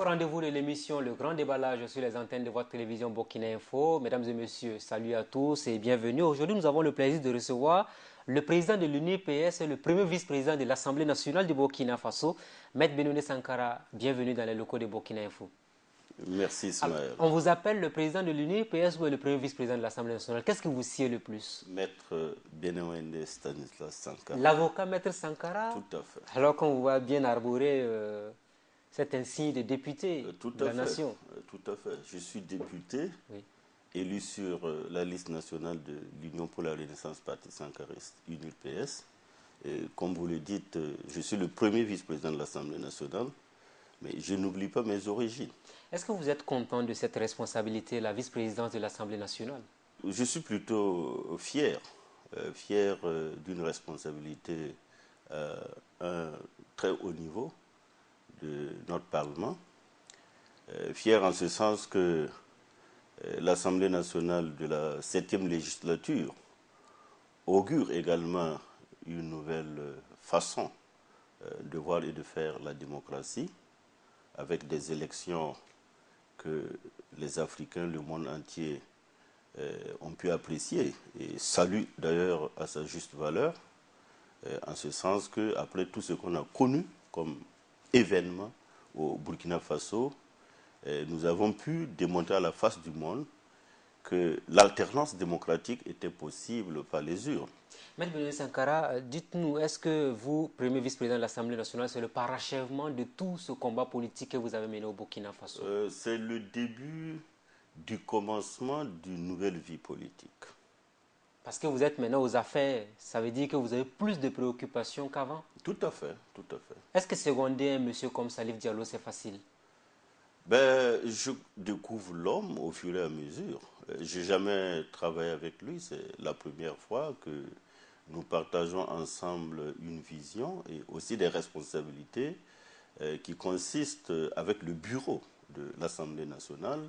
rendez-vous de l'émission Le Grand Déballage sur les antennes de votre télévision Burkina Info. Mesdames et messieurs, salut à tous et bienvenue. Aujourd'hui, nous avons le plaisir de recevoir le président de l'UNIPS et le premier vice-président de l'Assemblée nationale du Burkina Faso, Maître Benoît Sankara. Bienvenue dans les locaux de Burkina Info. Merci Ismaël. On vous appelle le président de l'UNIPS ou le premier vice-président de l'Assemblée nationale. Qu'est-ce qui vous sied le plus? Maître Benoît Stanislas Sankara. L'avocat Maître Sankara? Tout à fait. Alors qu'on voit bien arborer cet insigne de député de la nation. Tout à fait. Je suis député, Oui. élu sur la liste nationale de l'Union pour la Renaissance Parti Sankariste, UNIPS. Et comme vous le dites, je suis le premier vice-président de l'Assemblée nationale, mais je n'oublie pas mes origines. Est-ce que vous êtes content de cette responsabilité, la vice-présidence de l'Assemblée nationale? Je suis plutôt fier d'une responsabilité à un très haut niveau de notre Parlement. Fier en ce sens que l'Assemblée nationale de la 7e législature augure également une nouvelle façon de voir et de faire la démocratie, avec des élections que les Africains, le monde entier ont pu apprécier et saluent d'ailleurs à sa juste valeur, en ce sens qu'après tout ce qu'on a connu comme événement au Burkina Faso, nous avons pu démontrer à la face du monde que l'alternance démocratique était possible par les urnes. Maître Benoît Sankara, dites-nous, est-ce que vous, premier vice-président de l'Assemblée nationale, c'est le parachèvement de tout ce combat politique que vous avez mené au Burkina Faso? C'est le début du commencement d'une nouvelle vie politique. Parce que vous êtes maintenant aux affaires, ça veut dire que vous avez plus de préoccupations qu'avant? Tout à fait, tout à fait. Est-ce que seconder un monsieur comme Salif Diallo, c'est facile? Je découvre l'homme au fur et à mesure. Je n'ai jamais travaillé avec lui, c'est la première fois que nous partageons ensemble une vision et aussi des responsabilités qui consistent avec le bureau de l'Assemblée nationale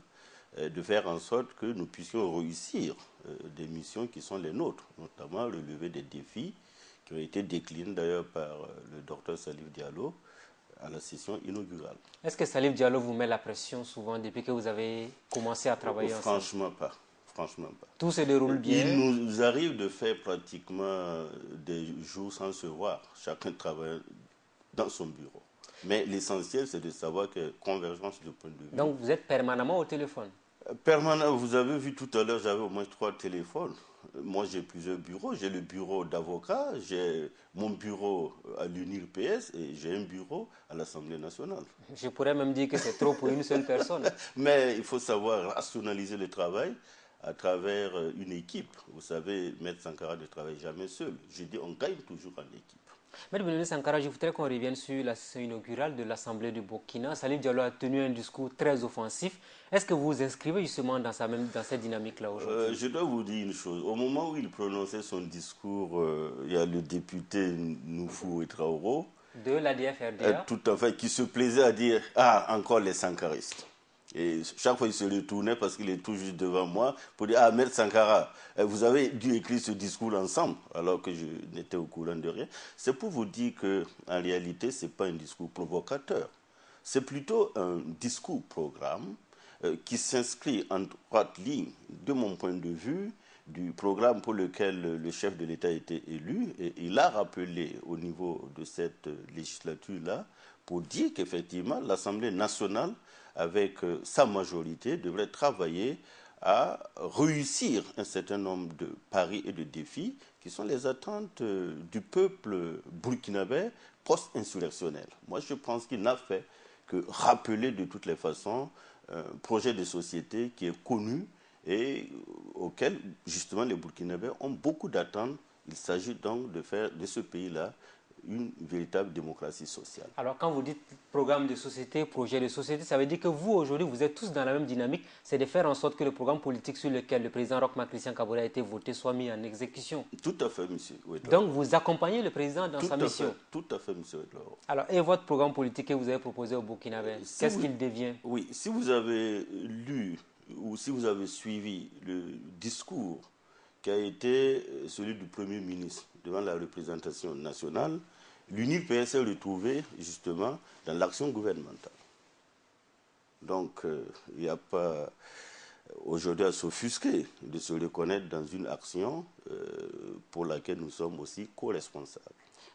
de faire en sorte que nous puissions réussir des missions qui sont les nôtres, notamment relever des défis qui ont été déclinés d'ailleurs par le docteur Salif Diallo à la session inaugurale. Est-ce que Salif Diallo vous met la pression souvent depuis que vous avez commencé à travailler ensemble? Franchement pas. Franchement pas. Tout se déroule bien? Il nous arrive de faire pratiquement des jours sans se voir. Chacun travaille dans son bureau. Mais l'essentiel, c'est de savoir que convergence de point de vue. Donc vous êtes permanemment au téléphone? Permanent, vous avez vu tout à l'heure, j'avais au moins 3 téléphones. Moi, j'ai plusieurs bureaux. J'ai le bureau d'avocat, j'ai mon bureau à l'UNIPS et j'ai un bureau à l'Assemblée nationale. Je pourrais même dire que c'est trop pour une seule personne. Mais il faut savoir rationaliser le travail à travers une équipe. Vous savez, Maître Sankara ne travaille jamais seul. Je dis, on gagne toujours en équipe. Maître Benoît Sankara, je voudrais qu'on revienne sur la session inaugurale de l'Assemblée du Burkina. Salif Diallo a tenu un discours très offensif. Est-ce que vous vous inscrivez justement dans cette dynamique-là aujourd'hui? Je dois vous dire une chose. Au moment où il prononçait son discours, il y a le député Noufou Traoré, de l'ADF-RDA, tout à fait, qui se plaisait à dire « Ah, encore les sankaristes ». Et chaque fois, il se retournait parce qu'il est tout juste devant moi pour dire « Ah, Maître Sankara, vous avez dû écrire ce discours ensemble » alors que je n'étais au courant de rien. C'est pour vous dire qu'en réalité, ce n'est pas un discours provocateur. C'est plutôt un discours-programme qui s'inscrit en droite ligne, de mon point de vue, du programme pour lequel le chef de l'État a été élu. Et il a rappelé au niveau de cette législature-là pour dire qu'effectivement, l'Assemblée nationale, avec sa majorité, devrait travailler à réussir un certain nombre de paris et de défis qui sont les attentes du peuple burkinabé post-insurrectionnel. Moi, je pense qu'il n'a fait que rappeler de toutes les façons un projet de société qui est connu et auquel, justement, les Burkinabés ont beaucoup d'attentes. Il s'agit donc de faire de ce pays-là une véritable démocratie sociale. Alors, quand vous dites programme de société, projet de société, ça veut dire que vous, aujourd'hui, vous êtes tous dans la même dynamique, c'est de faire en sorte que le programme politique sur lequel le président Roch-Marc Christian Kabore a été voté soit mis en exécution. Tout à fait, monsieur. Donc, vous accompagnez le président dans sa mission. Tout à fait, monsieur. Alors, et votre programme politique que vous avez proposé au Burkinabé, qu'est-ce qu'il devient? Oui, si vous avez lu ou si vous avez suivi le discours qui a été celui du Premier ministre devant la représentation nationale, l'UNIPS s'est retrouvée justement dans l'action gouvernementale. Donc, il n'y a pas aujourd'hui à s'offusquer de se reconnaître dans une action pour laquelle nous sommes aussi co-responsables.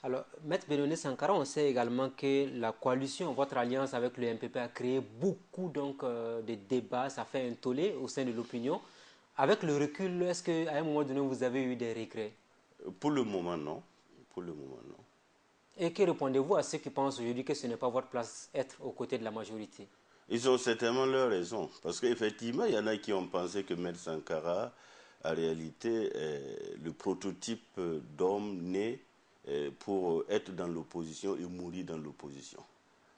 Alors, Maître Benoni Sankara, on sait également que la coalition, votre alliance avec le MPP a créé beaucoup de débats, ça fait un tollé au sein de l'opinion. Avec le recul, est-ce qu'à un moment donné, vous avez eu des regrets? Pour le moment, non. Pour le moment, non. Et que répondez-vous à ceux qui pensent aujourd'hui que ce n'est pas votre place d'être aux côtés de la majorité? Ils ont certainement leur raison. Parce qu'effectivement, il y en a qui ont pensé que Maître Sankara, en réalité, est le prototype d'homme né pour être dans l'opposition et mourir dans l'opposition.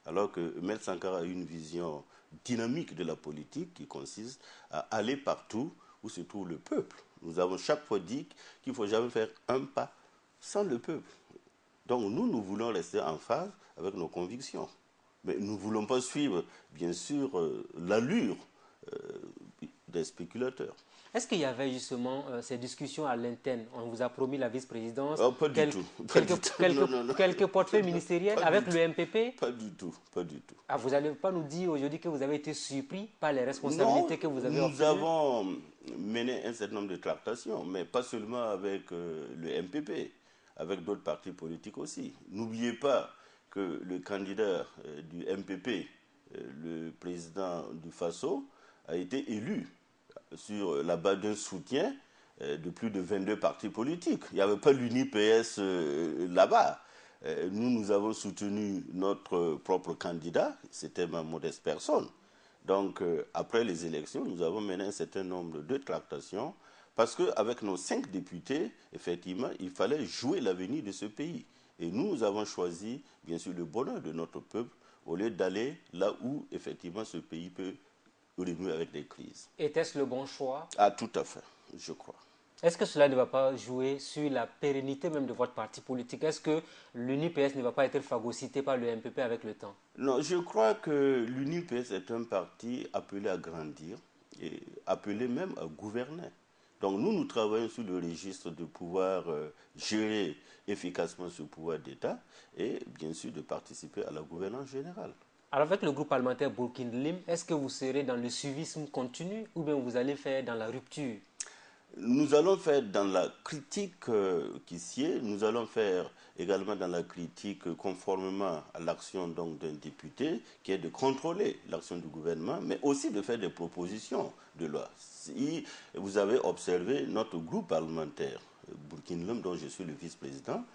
Alors que Maître Sankara a une vision dynamique de la politique qui consiste à aller partout où se trouve le peuple. Nous avons chaque fois dit qu'il ne faut jamais faire un pas sans le peuple. Donc nous voulons rester en phase avec nos convictions. Mais nous ne voulons pas suivre, bien sûr, l'allure des spéculateurs. Est-ce qu'il y avait justement ces discussions à l'interne? On vous a promis la vice-présidence, Oh, pas du tout. Pas du tout. Non, non, non. quelques portefeuilles ministériels Pas avec du le MPP? Pas du tout, pas du tout. Ah, vous n'allez pas nous dire aujourd'hui que vous avez été surpris par les Non, responsabilités que vous avez nous obtenues? avons mené un certain nombre de tractations, mais pas seulement avec le MPP, avec d'autres partis politiques aussi. N'oubliez pas que le candidat du MPP, le président du FASO, a été élu sur la base d'un soutien de plus de 22 partis politiques. Il n'y avait pas l'UNIPS là-bas. Nous avons soutenu notre propre candidat, c'était ma modeste personne. Donc, après les élections, nous avons mené un certain nombre de tractations parce qu'avec nos 5 députés, effectivement, il fallait jouer l'avenir de ce pays. Et nous avons choisi, bien sûr, le bonheur de notre peuple au lieu d'aller là où, effectivement, ce pays peut renouer avec des crises. Était-ce le bon choix? Ah, tout à fait, je crois. Est-ce que cela ne va pas jouer sur la pérennité même de votre parti politique? Est-ce que l'UNIPS ne va pas être phagocyté par le MPP avec le temps? Non, je crois que l'UNIPS est un parti appelé à grandir et appelé même à gouverner. Donc nous travaillons sur le registre de pouvoir gérer efficacement ce pouvoir d'État et bien sûr de participer à la gouvernance générale. Alors avec le groupe parlementaire Burkina Lim, est-ce que vous serez dans le suivisme continu ou bien vous allez faire dans la rupture? Nous allons faire dans la critique qui sied, nous allons faire également dans la critique conformément à l'action d'un député qui est de contrôler l'action du gouvernement, mais aussi de faire des propositions de loi. Si vous avez observé notre groupe parlementaire Burkina Lim, dont je suis le vice-président,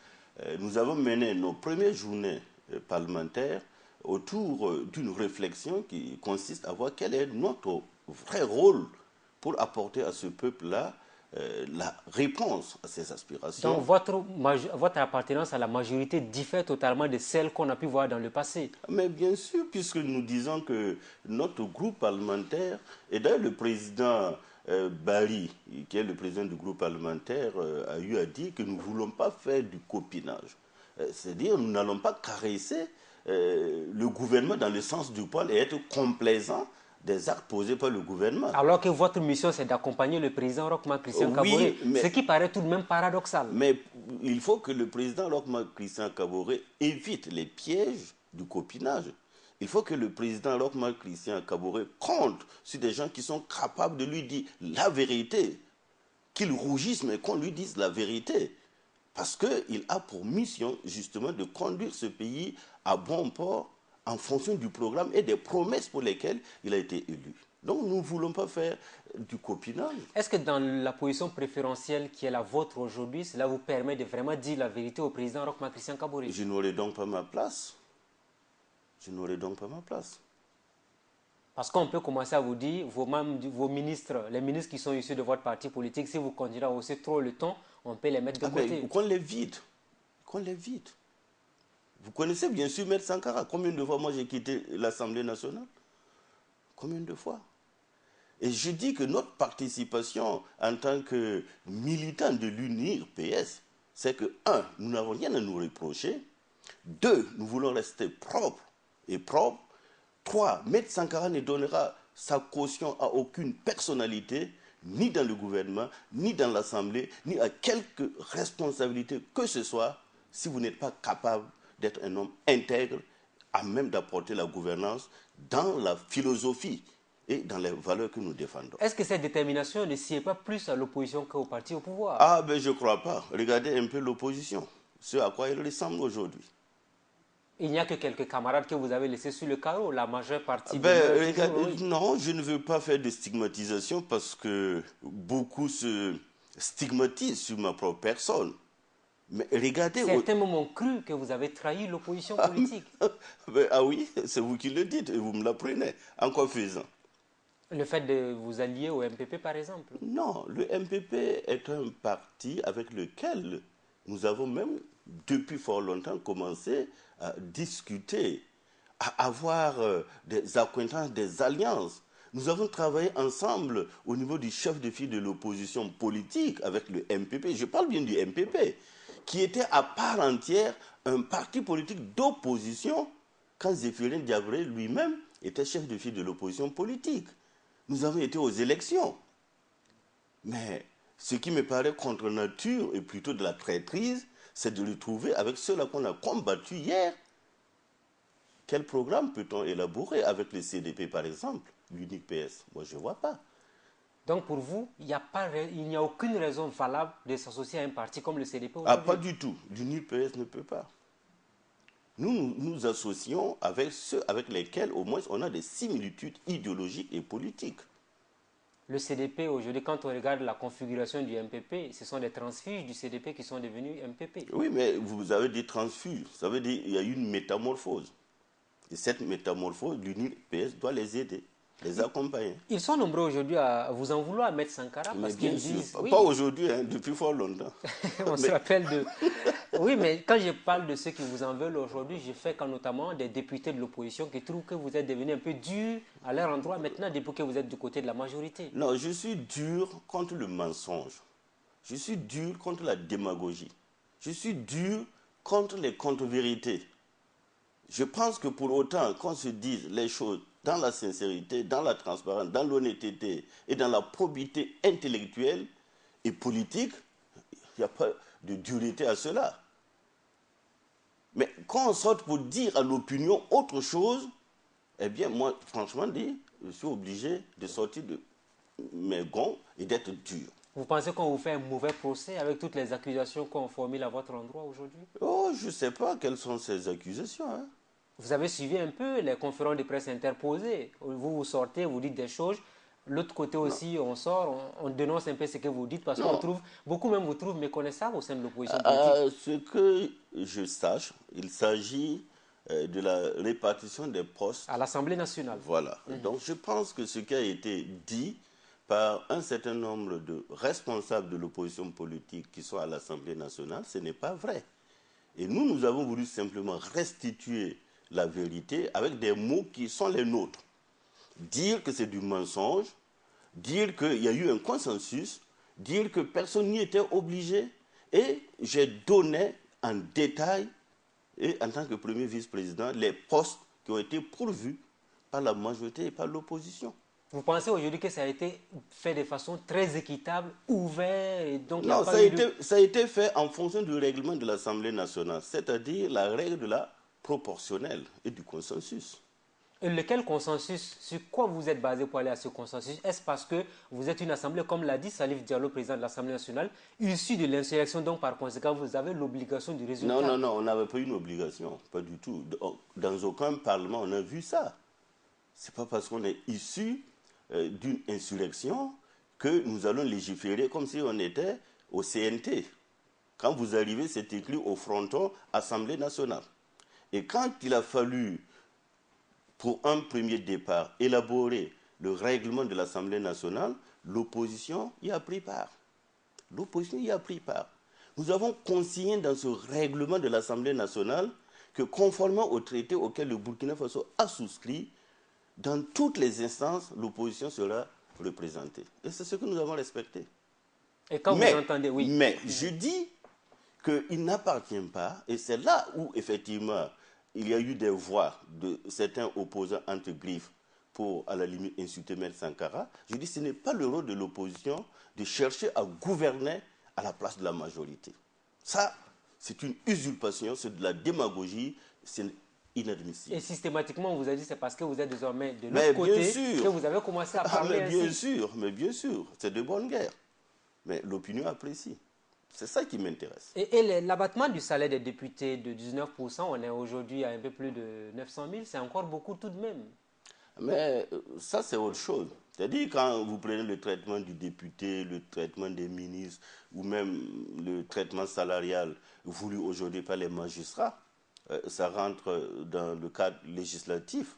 nous avons mené nos premières journées parlementaires autour d'une réflexion qui consiste à voir quel est notre vrai rôle pour apporter à ce peuple-là la réponse à ses aspirations. Donc votre appartenance à la majorité diffère totalement de celle qu'on a pu voir dans le passé. Mais bien sûr, puisque nous disons que notre groupe parlementaire, et d'ailleurs le président Bari, qui est le président du groupe parlementaire, a eu à dire que nous ne voulons pas faire du copinage. C'est-à-dire nous n'allons pas caresser le gouvernement dans le sens du poil et être complaisant des actes posés par le gouvernement. Alors que votre mission, c'est d'accompagner le président Roch-Marc Christian Kaboré, ce qui paraît tout de même paradoxal. Mais il faut que le président Roch-Marc Christian Kaboré évite les pièges du copinage. Il faut que le président Roch-Marc Christian Kaboré compte sur des gens qui sont capables de lui dire la vérité, qu'il rougisse, mais qu'on lui dise la vérité. Parce qu'il a pour mission, justement, de conduire ce pays à bon port en fonction du programme et des promesses pour lesquelles il a été élu. Donc nous ne voulons pas faire du copinage. Est-ce que dans la position préférentielle qui est la vôtre aujourd'hui, cela vous permet de vraiment dire la vérité au président Roch-Marc Christian Kaboré? Je n'aurai donc pas ma place. Je n'aurai donc pas ma place. Parce qu'on peut commencer à vous dire, vos ministres, les ministres qui sont issus de votre parti politique, si vous continuez à hausser trop le ton, on peut les mettre de côté. Qu'on les vide. Qu'on les vide. Vous connaissez bien sûr Maître Sankara. Combien de fois moi j'ai quitté l'Assemblée nationale? Combien de fois? Et je dis que notre participation en tant que militant de l'UNIR-PS, c'est que, 1, nous n'avons rien à nous reprocher. 2, nous voulons rester propres et propres. 3, Maître Sankara ne donnera sa caution à aucune personnalité, ni dans le gouvernement, ni dans l'Assemblée, ni à quelque responsabilité que ce soit, si vous n'êtes pas capable d'être un homme intègre, à même d'apporter la gouvernance dans la philosophie et dans les valeurs que nous défendons. Est-ce que cette détermination ne sied pas plus à l'opposition qu'au parti au pouvoir? Ah, ben je ne crois pas. Regardez un peu l'opposition, ce à quoi elle ressemble aujourd'hui. Il n'y a que quelques camarades que vous avez laissés sur le carreau. La majeure partie Ben, demeure toujours, oui. non, je ne veux pas faire de stigmatisation parce que beaucoup se stigmatisent sur ma propre personne. Mais regardez... Certains m'ont cru que vous avez trahi l'opposition politique. Ah oui, c'est vous qui le dites et vous me l'apprenez. En quoi faisant? Le fait de vous allier au MPP, par exemple. Non, le MPP est un parti avec lequel nous avons même, depuis fort longtemps, commencé à discuter, à avoir des accointances, des alliances. Nous avons travaillé ensemble au niveau du chef de file de l'opposition politique avec le MPP. Je parle bien du MPP, qui était à part entière un parti politique d'opposition quand Zéphirin Diabré lui-même était chef de file de l'opposition politique. Nous avons été aux élections. Mais ce qui me paraît contre nature et plutôt de la traîtrise, c'est de le trouver avec ceux-là qu'on a combattu hier. Quel programme peut-on élaborer avec le CDP, par exemple, l'unique PS? Moi, je ne vois pas. Donc pour vous, il n'y a aucune raison valable de s'associer à un parti comme le CDP Ah, aujourd'hui? pas du tout. L'unique PS ne peut pas. Nous nous associons avec ceux avec lesquels, au moins, on a des similitudes idéologiques et politiques. Le CDP, aujourd'hui, quand on regarde la configuration du MPP, ce sont des transfuges du CDP qui sont devenus MPP. Oui, mais vous avez dit transfuges. Ça veut dire qu'il y a eu une métamorphose. Et cette métamorphose, l'UNIP PS doit les aider, les accompagner. Ils sont nombreux aujourd'hui à vous en vouloir, Maître Sankara, Mais parce bien qu'ils sûr, disent... pas Oui, aujourd'hui, hein, depuis fort longtemps. on se Mais rappelle de... Oui, mais quand je parle de ceux qui vous en veulent aujourd'hui, je fais quand notamment des députés de l'opposition qui trouvent que vous êtes devenu un peu dur à leur endroit maintenant, depuis que vous êtes du côté de la majorité. non, je suis dur contre le mensonge. Je suis dur contre la démagogie. Je suis dur contre les contre-vérités. Je pense que pour autant qu'on se dise les choses dans la sincérité, dans la transparence, dans l'honnêteté et dans la probité intellectuelle et politique, il n'y a pas de dureté à cela. Mais quand on sort pour dire à l'opinion autre chose, eh bien, moi, franchement dit, je suis obligé de sortir de mes gonds et d'être dur. Vous pensez qu'on vous fait un mauvais procès avec toutes les accusations qu'on formule à votre endroit aujourd'hui? Oh, je ne sais pas quelles sont ces accusations. Hein. Vous avez suivi un peu les conférences de presse interposées. Vous sortez, vous dites des choses. L'autre côté aussi, on sort, on dénonce un peu ce que vous dites parce qu'on Non. trouve, beaucoup même vous trouvent méconnaissables au sein de l'opposition politique. Ce que je sache, il s'agit de la répartition des postes. À l'Assemblée nationale. Voilà. Donc je pense que ce qui a été dit par un certain nombre de responsables de l'opposition politique qui sont à l'Assemblée nationale, ce n'est pas vrai. Et nous avons voulu simplement restituer la vérité avec des mots qui sont les nôtres. Dire que c'est du mensonge, dire qu'il y a eu un consensus, dire que personne n'y était obligé. Et j'ai donné en détail, et en tant que premier vice-président, les postes qui ont été pourvus par la majorité et par l'opposition. Vous pensez aujourd'hui que ça a été fait de façon très équitable, ouvert, et donc il n'y a Non, pas eu de... ça a été fait en fonction du règlement de l'Assemblée nationale, c'est-à-dire la règle de la proportionnelle et du consensus. Et lequel consensus? Sur quoi vous êtes basé pour aller à ce consensus? Est-ce parce que vous êtes une assemblée, comme l'a dit Salif Diallo, président de l'Assemblée nationale, issue de l'insurrection, donc par conséquent vous avez l'obligation du résultat? Non, non, non, on n'avait pas une obligation, pas du tout. Dans aucun parlement on a vu ça. Ce n'est pas parce qu'on est issu d'une insurrection que nous allons légiférer comme si on était au CNT. Quand vous arrivez, c'est écrit au fronton Assemblée nationale. Et quand il a fallu, pour un premier départ, élaborer le règlement de l'Assemblée nationale, l'opposition y a pris part. L'opposition y a pris part. Nous avons consigné dans ce règlement de l'Assemblée nationale que, conformément au traité auquel le Burkina Faso a souscrit, dans toutes les instances, l'opposition sera représentée. Et c'est ce que nous avons respecté. Et quand vous entendez, oui. Mais je dis qu'il n'appartient pas, et c'est là où, effectivement, il y a eu des voix de certains opposants entre griffes pour, à la limite, insulter M. Sankara. Je dis que ce n'est pas le rôle de l'opposition de chercher à gouverner à la place de la majorité. Ça, c'est une usurpation, c'est de la démagogie. Il inadmissible. Et systématiquement, on vous a dit c'est parce que vous êtes désormais de Mais l'autre bien côté sûr. que vous avez commencé à parler ainsi. Mais bien sûr, c'est de bonne guerre. Mais l'opinion apprécie. C'est ça qui m'intéresse. Et l'abattement du salaire des députés de 19%, on est aujourd'hui à un peu plus de 900 000, c'est encore beaucoup tout de même. Mais ça, c'est autre chose. C'est-à-dire, quand vous prenez le traitement du député, le traitement des ministres, ou même le traitement salarial voulu aujourd'hui par les magistrats, ça rentre dans le cadre législatif.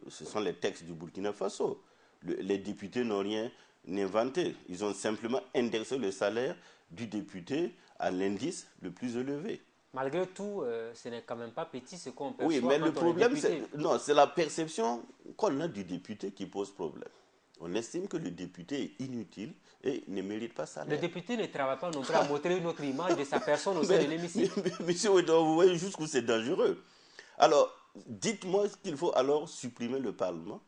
Ce sont les textes du Burkina Faso. Les députés n'ont rien inventé. Ils ont simplement indexé le salaire du député à l'indice le plus élevé. Malgré tout, ce n'est quand même pas petit ce qu'on perçoit. Oui, mais quand le on est problème, député. c'est la perception qu'on a du député qui pose problème. On estime que le député est inutile et ne mérite pas ça. Le député ne travaille pas non plus à montrer une autre image de sa personne au sein de l'hémicycle. Monsieur Ouedo, vous voyez jusqu'où c'est dangereux. Alors, dites-moi qu'il faut alors supprimer le Parlement.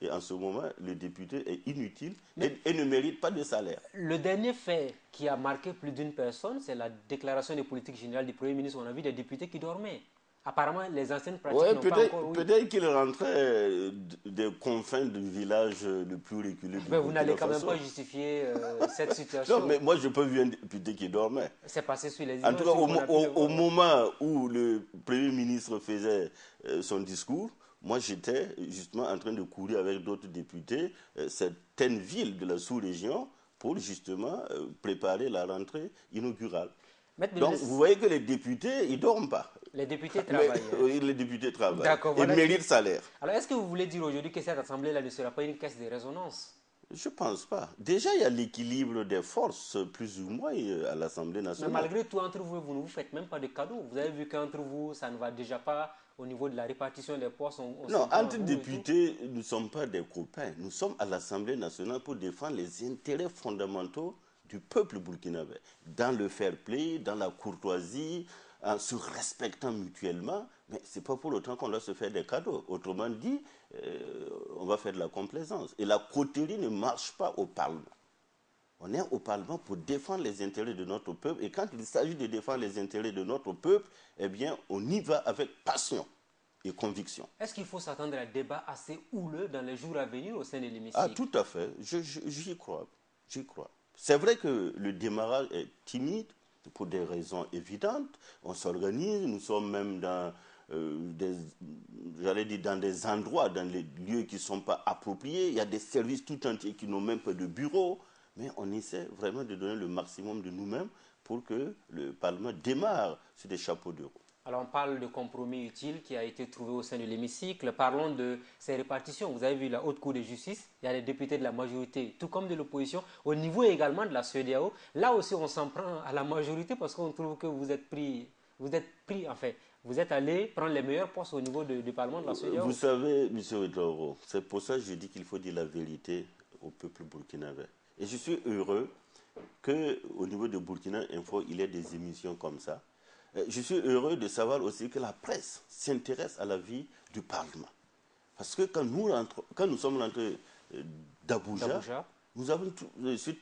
Et en ce moment, le député est inutile et ne mérite pas de salaire. Le dernier fait qui a marqué plus d'une personne, c'est la déclaration de politique générale du Premier ministre. On a vu des députés qui dormaient. Apparemment, les anciennes pratiques n'ont pas encore... Peut-être qu'il rentrait des confins du village le plus reculé du Mais vous n'allez quand même pas justifier cette situation. Non, mais moi, je peux vu un député qui dormait. C'est passé sur les images. En tout cas, au moment où le Premier ministre faisait son discours, moi, j'étais justement en train de courir avec d'autres députés certaines villes de la sous-région pour justement préparer la rentrée inaugurale. Donc, vous voyez que les députés, ils ne dorment pas. Les députés travaillent. Oui, les députés travaillent. Ils méritent salaire. Alors, est-ce que vous voulez dire aujourd'hui que cette assemblée-là ne sera pas une caisse de résonance? Je ne pense pas. Déjà, il y a l'équilibre des forces, plus ou moins, à l'Assemblée nationale. Mais malgré tout, entre vous, vous ne vous faites même pas de cadeaux. Vous avez vu qu'entre vous, ça ne va déjà pas au niveau de la répartition des postes. Non, entre députés, nous ne sommes pas des copains. Nous sommes à l'Assemblée nationale pour défendre les intérêts fondamentaux du peuple burkinabé. Dans le fair play, dans la courtoisie, en se respectant mutuellement. Mais ce n'est pas pour autant qu'on doit se faire des cadeaux. Autrement dit, on va faire de la complaisance. Et la coterie ne marche pas au Parlement. On est au Parlement pour défendre les intérêts de notre peuple. Et quand il s'agit de défendre les intérêts de notre peuple, eh bien, on y va avec passion et conviction. Est-ce qu'il faut s'attendre à un débat assez houleux dans les jours à venir au sein de l'hémicycle? Ah, tout à fait. J'y crois. J'y crois. C'est vrai que le démarrage est timide pour des raisons évidentes. On s'organise, nous sommes même dans dans des endroits, dans les lieux qui ne sont pas appropriés. Il y a des services tout entiers qui n'ont même pas de bureau. Mais on essaie vraiment de donner le maximum de nous-mêmes pour que le Parlement démarre sur des chapeaux de roue. Alors on parle de compromis utile qui a été trouvé au sein de l'hémicycle. Parlons de ces répartitions. Vous avez vu la Haute Cour de justice, il y a des députés de la majorité, tout comme de l'opposition, au niveau également de la CEDEAO. Là aussi on s'en prend à la majorité parce qu'on trouve que vous êtes allé prendre les meilleurs postes au niveau du Parlement de la CEDEAO. Vous savez, M. Ouedraogo, c'est pour ça que je dis qu'il faut dire la vérité au peuple burkinabé. Et je suis heureux qu'au niveau de Burkina Info, il y ait des émissions comme ça. Je suis heureux de savoir aussi que la presse s'intéresse à la vie du Parlement. Parce que quand nous sommes rentrés d'Abuja, nous avons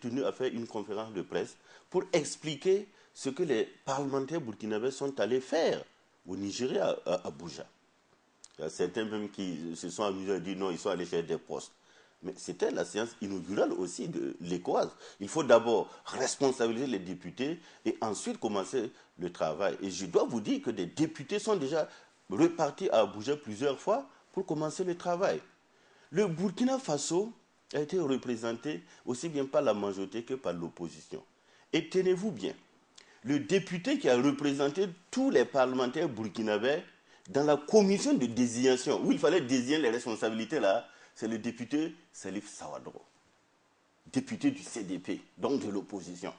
tenu à faire une conférence de presse pour expliquer ce que les parlementaires burkinabés sont allés faire au Nigeria, à Abuja. Il y a certains même qui se sont amusés à dire non, ils sont allés faire des postes. Mais c'était la séance inaugurale aussi de l'ECOWAS. Il faut d'abord responsabiliser les députés et ensuite commencer le travail. Et je dois vous dire que des députés sont déjà repartis à Abuja plusieurs fois pour commencer le travail. Le Burkina Faso a été représenté aussi bien par la majorité que par l'opposition. Et tenez-vous bien, le député qui a représenté tous les parlementaires burkinabés dans la commission de désignation, où il fallait désigner les responsabilités là, c'est le député Salif Sawadro, député du CDP, donc de l'opposition.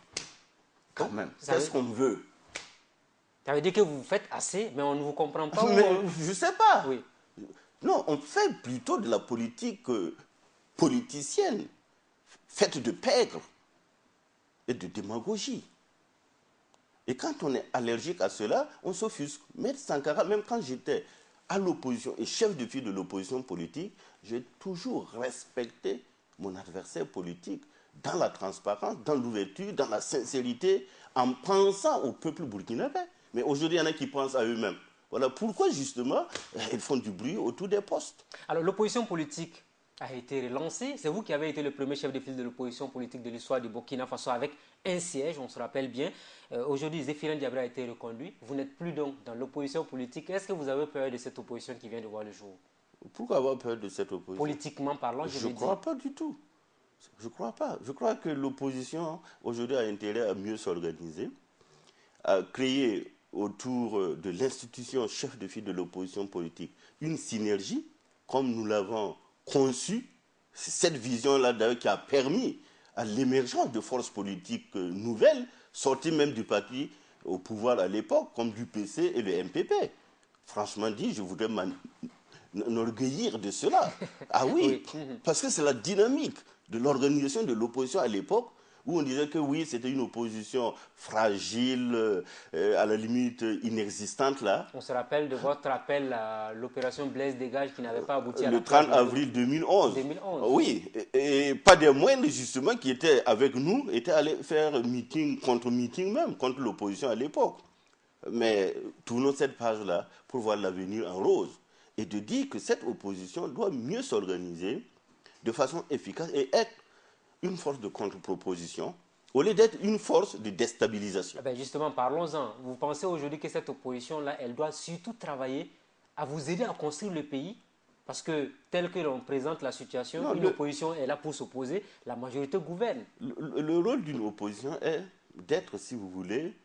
Quand même, c'est ce qu'on veut. Ça veut dire que vous faites assez, mais on ne vous comprend pas. Je ne sais pas. Oui. Non, on fait plutôt de la politique politicienne, faite de pègre et de démagogie. Et quand on est allergique à cela, on s'offusque. Maître Sankara, même quand j'étais à l'opposition et chef de file de l'opposition politique, j'ai toujours respecté mon adversaire politique dans la transparence, dans l'ouverture, dans la sincérité, en pensant au peuple burkinabé. Mais aujourd'hui, il y en a qui pensent à eux-mêmes. Voilà pourquoi, justement, ils font du bruit autour des postes. Alors, l'opposition politique a été relancée. C'est vous qui avez été le premier chef de file de l'opposition politique de l'histoire du Burkina Faso avec un siège, on se rappelle bien. Aujourd'hui, Zéphirin Diabré a été reconduit. Vous n'êtes plus donc dans l'opposition politique. Est-ce que vous avez peur de cette opposition qui vient de voir le jour? Pourquoi avoir peur de cette opposition? Politiquement parlant, je ne crois pas du tout. Je ne crois pas. Je crois que l'opposition, aujourd'hui, a intérêt à mieux s'organiser, à créer autour de l'institution chef de file de l'opposition politique une synergie, comme nous l'avons conçue. C'est cette vision-là, d'ailleurs, qui a permis à l'émergence de forces politiques nouvelles, sorties même du parti au pouvoir à l'époque, comme l'UPC et le MPP. Franchement dit, je voudrais m'enorgueillir de cela. Ah oui, parce que c'est la dynamique de l'organisation de l'opposition à l'époque, où on disait que oui, c'était une opposition fragile, à la limite inexistante là. On se rappelle de votre appel à l'opération Blaise Dégage qui n'avait pas abouti à le 30 avril 2011. 2011. Oui, et pas des moindres justement qui étaient avec nous, étaient allés faire meeting contre meeting même, contre l'opposition à l'époque. Mais tournons cette page-là pour voir l'avenir en rose et de dire que cette opposition doit mieux s'organiser de façon efficace et être une force de contre-proposition au lieu d'être une force de déstabilisation. Ben justement, parlons-en. Vous pensez aujourd'hui que cette opposition-là, elle doit surtout travailler à vous aider à construire le pays? Parce que tel que l'on présente la situation, une opposition est là pour s'opposer, la majorité gouverne. Le rôle d'une opposition est d'être, si vous voulez,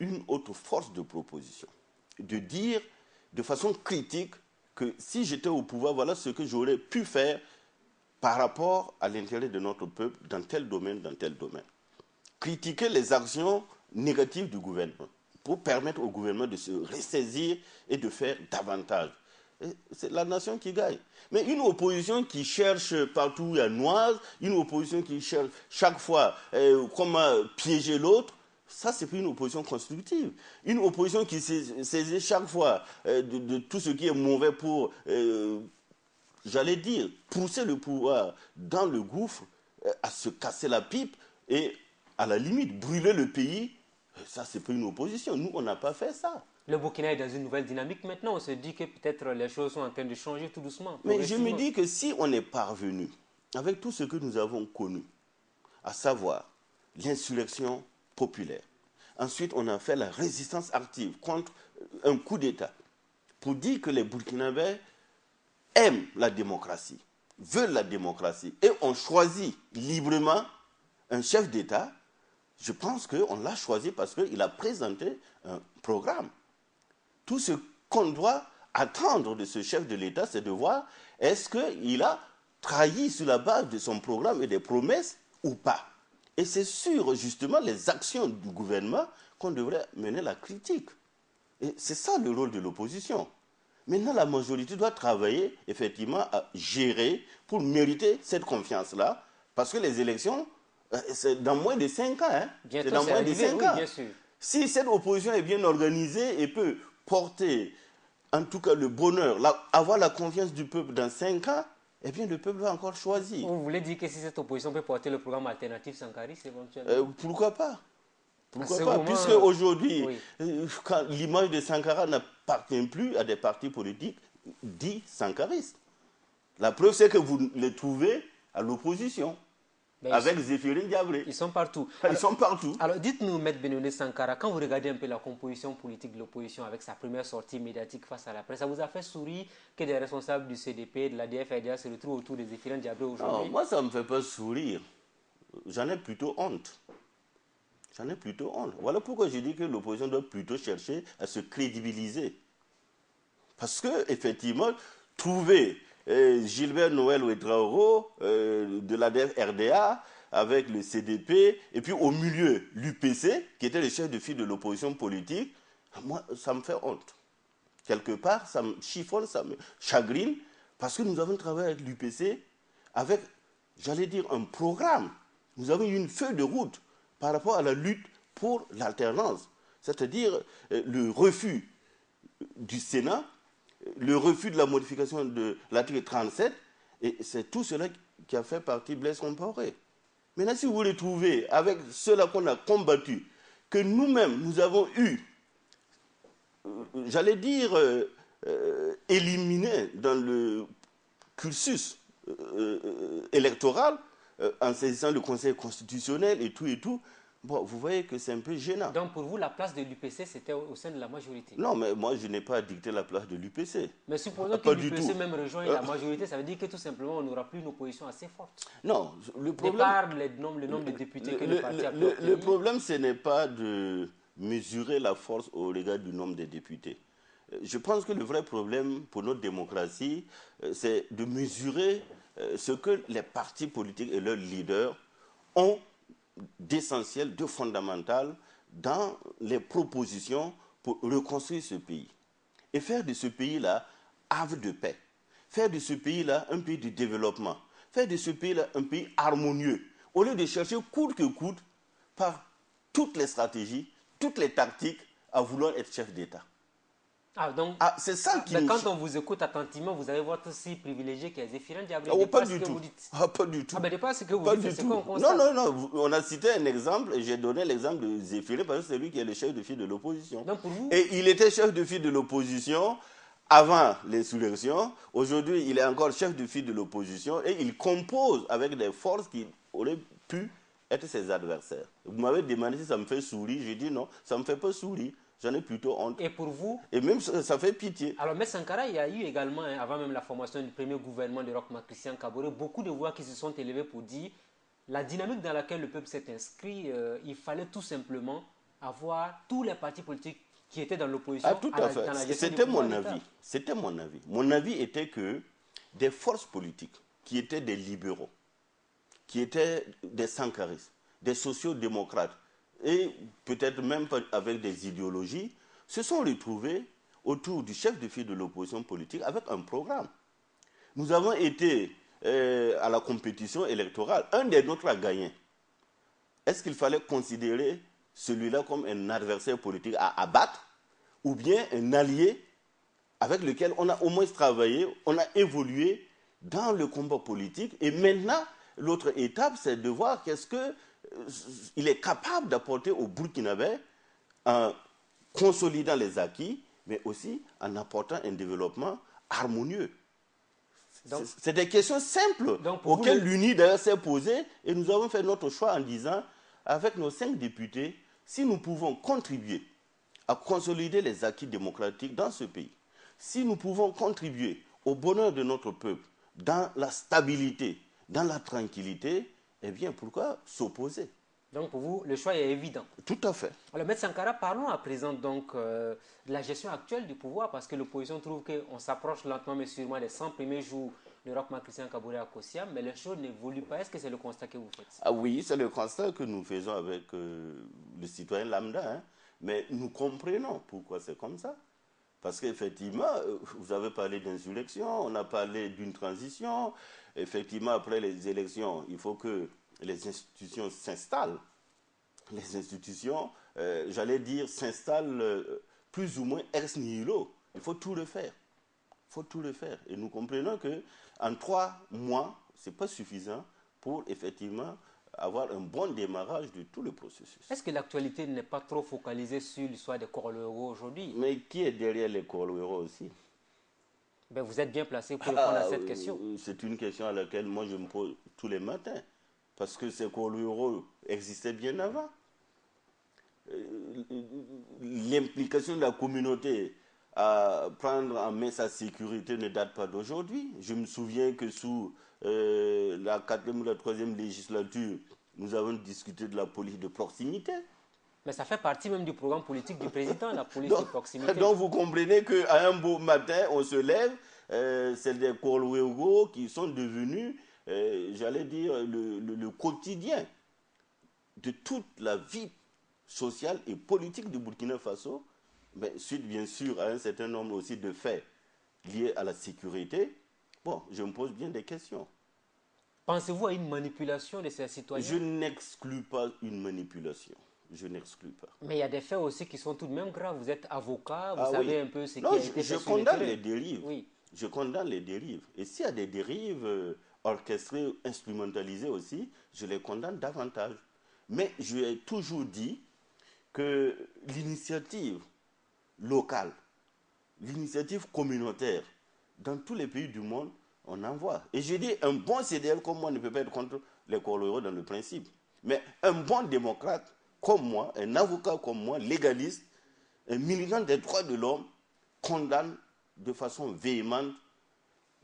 une autre force de proposition. De dire de façon critique que si j'étais au pouvoir, voilà ce que j'aurais pu faire par rapport à l'intérêt de notre peuple dans tel domaine, dans tel domaine. Critiquer les actions négatives du gouvernement pour permettre au gouvernement de se ressaisir et de faire davantage. C'est la nation qui gagne. Mais une opposition qui cherche partout où il y a noise, une opposition qui cherche chaque fois comment piéger l'autre, ça, c'est plus une opposition constructive. Une opposition qui saisit chaque fois de tout ce qui est mauvais pour, j'allais dire, pousser le pouvoir dans le gouffre, à se casser la pipe et, à la limite, brûler le pays, ça, c'est pas une opposition. Nous, on n'a pas fait ça. Le Burkina est dans une nouvelle dynamique maintenant. On se dit que peut-être les choses sont en train de changer tout doucement. Mais je me dis que si on est parvenu, avec tout ce que nous avons connu, à savoir l'insurrection populaire, ensuite on a fait la résistance active contre un coup d'État, pour dire que les Burkinabés aiment la démocratie, veulent la démocratie, et ont choisi librement un chef d'État. Je pense qu'on l'a choisi parce qu'il a présenté un programme. Tout ce qu'on doit attendre de ce chef de l'État, c'est de voir est-ce qu'il a trahi sur la base de son programme et des promesses ou pas. Et c'est sur justement les actions du gouvernement qu'on devrait mener la critique. Et c'est ça le rôle de l'opposition. Maintenant, la majorité doit travailler effectivement à gérer pour mériter cette confiance-là, parce que les élections, c'est dans moins de 5 ans. Hein. C'est dans moins de 5 ans. Bien sûr. Si cette opposition est bien organisée et peut porter, en tout cas, le bonheur, avoir la confiance du peuple dans 5 ans, eh bien, le peuple va encore choisir. Vous voulez dire que si cette opposition peut porter le programme alternatif Sankaris, éventuellement pourquoi pas? Pourquoi pas? Puisque aujourd'hui, l'image de Sankara n'appartient plus à des partis politiques dits sankaristes. La preuve, c'est que vous les trouvez à l'opposition. Avec Zéphirin Diabré. Ils sont partout. Ils sont partout. Alors, dites-nous, Maître Benoni Sankara, quand vous regardez un peu la composition politique de l'opposition avec sa première sortie médiatique face à la presse, ça vous a fait sourire que des responsables du CDP, de la DFIDA se retrouvent autour de Zéphirin Diabré aujourd'hui? Non, moi, ça ne me fait pas sourire. J'en ai plutôt honte. J'en ai plutôt honte. Voilà pourquoi je dis que l'opposition doit plutôt chercher à se crédibiliser. Parce que, effectivement, trouver Gilbert Noël Ouedraogo de l'ADF-RDA avec le CDP et puis au milieu l'UPC qui était le chef de file de l'opposition politique, moi ça me fait honte. Quelque part ça me chiffonne, ça me chagrine parce que nous avons travaillé avec l'UPC avec, j'allais dire, un programme. Nous avons eu une feuille de route par rapport à la lutte pour l'alternance, c'est-à-dire le refus du Sénat, le refus de la modification de l'article 37, et c'est tout cela qui a fait partie Blaise Compaoré. Maintenant, si vous les trouvez avec ceux-là qu'on a combattu, que nous-mêmes, nous avons eu j'allais dire, éliminer dans le cursus électoral, en saisissant le Conseil constitutionnel et tout. Bon, vous voyez que c'est un peu gênant. Donc pour vous, la place de l'UPC, c'était au sein de la majorité? Non, mais moi, je n'ai pas dicté la place de l'UPC. Mais supposons que Pas du l'UPC tout. même rejoigne la majorité, ça veut dire que tout simplement, on n'aura plus une opposition assez forte. Non, le De problème... par le nombre de députés que le parti a pu obtenir. Le problème, ce n'est pas de mesurer la force au regard du nombre de députés. Je pense que le vrai problème pour notre démocratie, c'est de mesurer ce que les partis politiques et leurs leaders ont d'essentiel, de fondamental dans les propositions pour reconstruire ce pays. Et faire de ce pays-là havre de paix. Faire de ce pays-là un pays de développement. Faire de ce pays-là un pays harmonieux. Au lieu de chercher coûte que coûte, par toutes les stratégies, toutes les tactiques, à vouloir être chef d'État. Ah, donc, c'est ça qui mais quand on vous écoute attentivement, vous avez votre si privilégié qui est Zéphirin Diabré. Pas du tout. Pas du tout. Ah, mais pas ce que vous pas dites, c'est ce qu'on constate. constate. Non, on a cité un exemple, et j'ai donné l'exemple de Zéphirin parce que c'est lui qui est le chef de file de l'opposition. Donc pour vous... Et il était chef de file de l'opposition avant l'insurrection. Aujourd'hui, il est encore chef de file de l'opposition et il compose avec des forces qui auraient pu être ses adversaires. Vous m'avez demandé si ça me fait sourire. J'ai dit non, ça ne me fait pas sourire. J'en ai plutôt honte. Et pour vous? Et même ça fait pitié. Alors, M. Sankara, il y a eu également, avant même la formation du premier gouvernement de Roch-Marc Christian Kaboré, beaucoup de voix qui se sont élevées pour dire la dynamique dans laquelle le peuple s'est inscrit, il fallait tout simplement avoir tous les partis politiques qui étaient dans l'opposition. Ah, tout à fait. C'était mon avis. C'était mon avis. Mon avis était que des forces politiques qui étaient des libéraux, qui étaient des sankaristes, des sociaux-démocrates, et peut-être même avec des idéologies, se sont retrouvés autour du chef de file de l'opposition politique avec un programme. Nous avons été à la compétition électorale. Un des nôtres a gagné. Est-ce qu'il fallait considérer celui-là comme un adversaire politique à abattre ou bien un allié avec lequel on a au moins travaillé, on a évolué dans le combat politique et maintenant, l'autre étape, c'est de voir qu'est-ce qu'il est capable d'apporter au Burkinabé en consolidant les acquis, mais aussi en apportant un développement harmonieux. C'est des questions simples auxquelles l'UNI d'ailleurs s'est posée et nous avons fait notre choix en disant, avec nos 5 députés, si nous pouvons contribuer à consolider les acquis démocratiques dans ce pays, si nous pouvons contribuer au bonheur de notre peuple, dans la stabilité, dans la tranquillité, eh bien, pourquoi s'opposer? Donc, pour vous, le choix est évident. Tout à fait. Alors, M. Sankara, parlons à présent donc de la gestion actuelle du pouvoir, parce que l'opposition trouve qu'on s'approche lentement mais sûrement des 100 premiers jours de Roch-Marc Christian Kaboré à Kossiam, mais les choses n'évoluent pas. Est-ce que c'est le constat que vous faites? Ah oui, c'est le constat que nous faisons avec le citoyen lambda, hein. Mais nous comprenons pourquoi c'est comme ça. Parce qu'effectivement, vous avez parlé d'insurrection, on a parlé d'une transition. Effectivement, après les élections, il faut que les institutions s'installent. Les institutions, j'allais dire, s'installent plus ou moins ex nihilo. Il faut tout refaire. Il faut tout refaire. Et nous comprenons qu'en 3 mois, ce n'est pas suffisant pour effectivement avoir un bon démarrage de tout le processus. Est-ce que l'actualité n'est pas trop focalisée sur l'histoire des Korlero aujourd'hui? Mais qui est derrière les Korlero aussi? Ben, vous êtes bien placé pour répondre à cette question. C'est une question à laquelle moi je me pose tous les matins. Parce que ces Korlero existaient bien avant. L'implication de la communauté à prendre en main sa sécurité ne date pas d'aujourd'hui. Je me souviens que sous la 4e ou la 3e législature, nous avons discuté de la police de proximité. Mais ça fait partie même du programme politique du président, la police de proximité. Donc vous comprenez qu'à un beau matin, on se lève, c'est des Korlero qui sont devenus, j'allais dire, le quotidien de toute la vie sociale et politique du Burkina Faso, mais suite bien sûr à un certain nombre aussi de faits liés à la sécurité. Bon, je me pose bien des questions. Pensez-vous à une manipulation de ces citoyens? Je n'exclus pas une manipulation. Je n'exclus pas. Mais il y a des faits aussi qui sont tout de même graves. Vous êtes avocat, vous savez un peu ce qui a été fait. Je condamne les dérives. Oui. Je condamne les dérives. Et s'il y a des dérives orchestrées, instrumentalisées aussi, je les condamne davantage. Mais je ai toujours dit que l'initiative locale, l'initiative communautaire, dans tous les pays du monde, on en voit. Et je dis, un bon CDL comme moi ne peut pas être contre les colorés dans le principe. Mais un bon démocrate comme moi, un avocat comme moi, légaliste, un militant des droits de l'homme, condamne de façon véhémente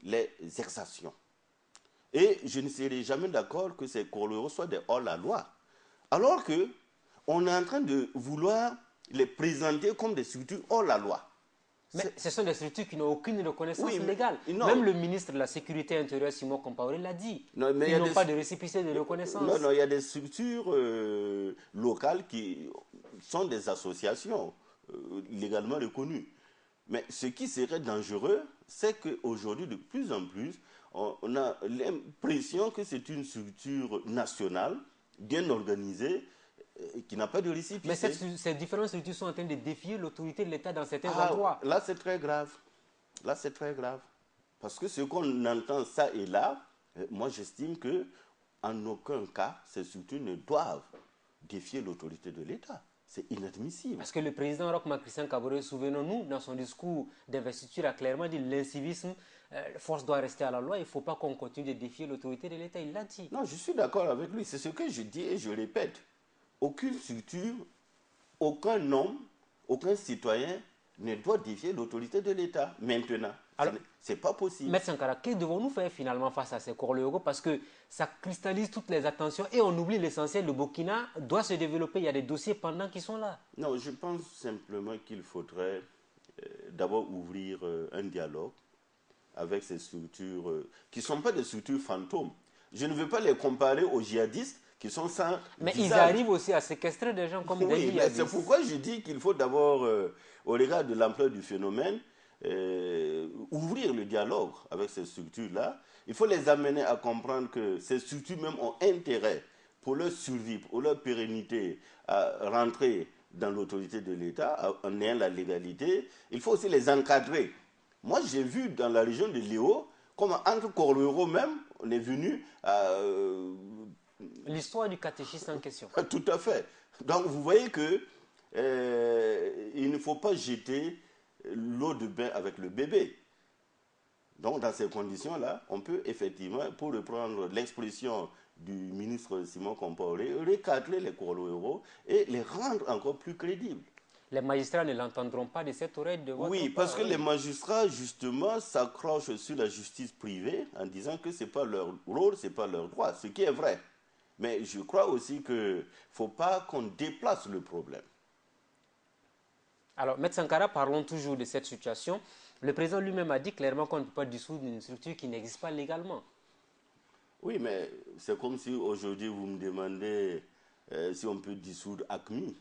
les exactions. Et je ne serai jamais d'accord que ces colorés soient des hors-la-loi. Alors qu'on est en train de vouloir les présenter comme des structures hors-la-loi. Mais ce sont des structures qui n'ont aucune reconnaissance légale. Non. Même le ministre de la Sécurité intérieure, Simon Compaoré, l'a dit. Non, ils n'ont pas de récépissé de reconnaissance. Non, il y a des structures locales qui sont des associations légalement reconnues. Mais ce qui serait dangereux, c'est qu'aujourd'hui, de plus en plus, on a l'impression que c'est une structure nationale, bien organisée, qui n'a pas de récépissé. Mais ces différentes structures sont en train de défier l'autorité de l'État dans certains endroits. Là, c'est très grave. Là, c'est très grave. Parce que ce qu'on entend ça et là, moi, j'estime qu'en aucun cas, ces structures ne doivent défier l'autorité de l'État. C'est inadmissible. Parce que le président Roch Marc Christian Kaboré, souvenons-nous, dans son discours d'investiture, a clairement dit l'incivisme, force doit rester à la loi, il ne faut pas qu'on continue de défier l'autorité de l'État. Il l'a dit. Non, je suis d'accord avec lui. C'est ce que je dis et je répète. Aucune structure, aucun homme, aucun citoyen ne doit défier l'autorité de l'État. Maintenant, ce n'est pas possible. Maître Sankara, que devons-nous faire finalement face à ces corps parce que ça cristallise toutes les attentions et on oublie l'essentiel. Le Burkina doit se développer. Il y a des dossiers pendants qui sont là. Non, je pense simplement qu'il faudrait d'abord ouvrir un dialogue avec ces structures qui ne sont pas des structures fantômes. Je ne veux pas les comparer aux djihadistes qui sont sans Mais visage. Ils arrivent aussi à séquestrer des gens comme des djihadistes. C'est pourquoi je dis qu'il faut d'abord, au regard de l'ampleur du phénomène, ouvrir le dialogue avec ces structures-là. Il faut les amener à comprendre que ces structures même ont intérêt pour leur survie, pour leur pérennité, à rentrer dans l'autorité de l'État, en ayant la légalité. Il faut aussi les encadrer. Moi, j'ai vu dans la région de Léo, comme entre Corleuro même, on est venu à... L'histoire du catéchisme en question. Tout à fait. Donc, vous voyez que il ne faut pas jeter l'eau de bain avec le bébé. Donc, dans ces conditions-là, on peut effectivement, pour reprendre l'expression du ministre Simon Compaoré, recadrer les Corleuro et les rendre encore plus crédibles. Les magistrats ne l'entendront pas de cette oreille de votre Oui, parce que les magistrats, justement, s'accrochent sur la justice privée en disant que ce n'est pas leur rôle, ce n'est pas leur droit, ce qui est vrai. Mais je crois aussi qu'il ne faut pas qu'on déplace le problème. Alors, Maître Sankara, parlons toujours de cette situation. Le président lui-même a dit clairement qu'on ne peut pas dissoudre une structure qui n'existe pas légalement. Oui, mais c'est comme si aujourd'hui vous me demandez si on peut dissoudre ACMI.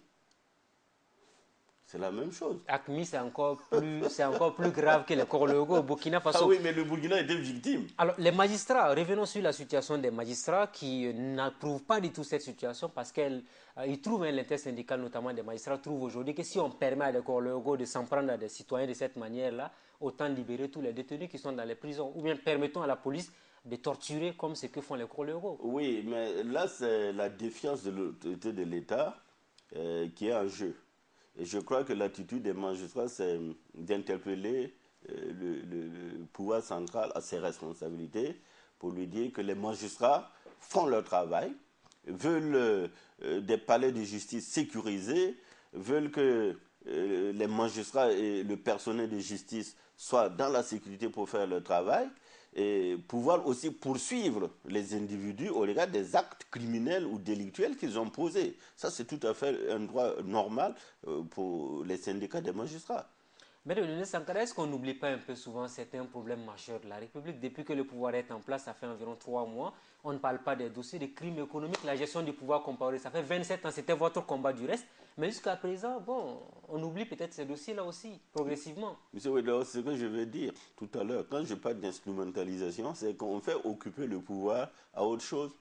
C'est la même chose. ACMI, c'est encore plus grave que les Corleuro au Burkina Faso. Ah oui, mais le Burkina était victime. Alors, les magistrats, revenons sur la situation des magistrats qui n'approuvent pas du tout cette situation parce qu'ils trouvent, l'intersyndical, notamment des magistrats, trouve aujourd'hui que si on permet à des Corleuro de s'en prendre à des citoyens de cette manière-là, autant libérer tous les détenus qui sont dans les prisons. Ou bien permettons à la police de torturer comme ce que font les Corleuro. Oui, mais là, c'est la défiance de l'autorité de l'État qui est en jeu. Et je crois que l'attitude des magistrats, c'est d'interpeller le pouvoir central à ses responsabilités pour lui dire que les magistrats font leur travail, veulent des palais de justice sécurisés, veulent que les magistrats et le personnel de justice soient dans la sécurité pour faire leur travail et pouvoir aussi poursuivre les individus au regard des actes criminels ou délictuels qu'ils ont posés. Ça, c'est tout à fait un droit normal pour les syndicats des magistrats. Mais de Sankara, est-ce qu'on n'oublie pas un peu souvent certains problèmes majeurs de la République? Depuis que le pouvoir est en place, ça fait environ 3 mois, on ne parle pas des dossiers de crimes économiques, la gestion du pouvoir comparé. Ça fait 27 ans, c'était votre combat du reste. Mais jusqu'à présent, bon, on oublie peut-être ces dossiers-là aussi, progressivement. Monsieur Wedao, ce que je veux dire tout à l'heure, quand je parle d'instrumentalisation, c'est qu'on fait occuper le pouvoir à autre chose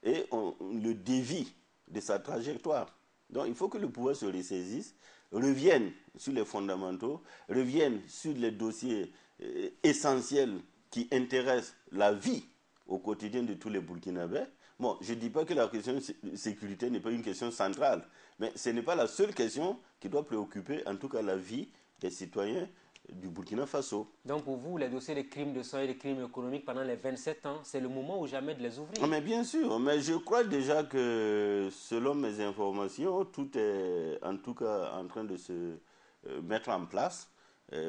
et on le dévie de sa trajectoire. Donc il faut que le pouvoir se ressaisisse, revienne sur les fondamentaux, revienne sur les dossiers essentiels qui intéressent la vie au quotidien de tous les Burkinabés. Bon, je ne dis pas que la question de sécurité n'est pas une question centrale, mais ce n'est pas la seule question qui doit préoccuper, en tout cas, la vie des citoyens du Burkina Faso. Donc pour vous, les dossiers de crimes de sang et de crimes économiques pendant les 27 ans, c'est le moment ou jamais de les ouvrir? Mais bien sûr, mais je crois déjà que selon mes informations, tout est en tout cas en train de se mettre en place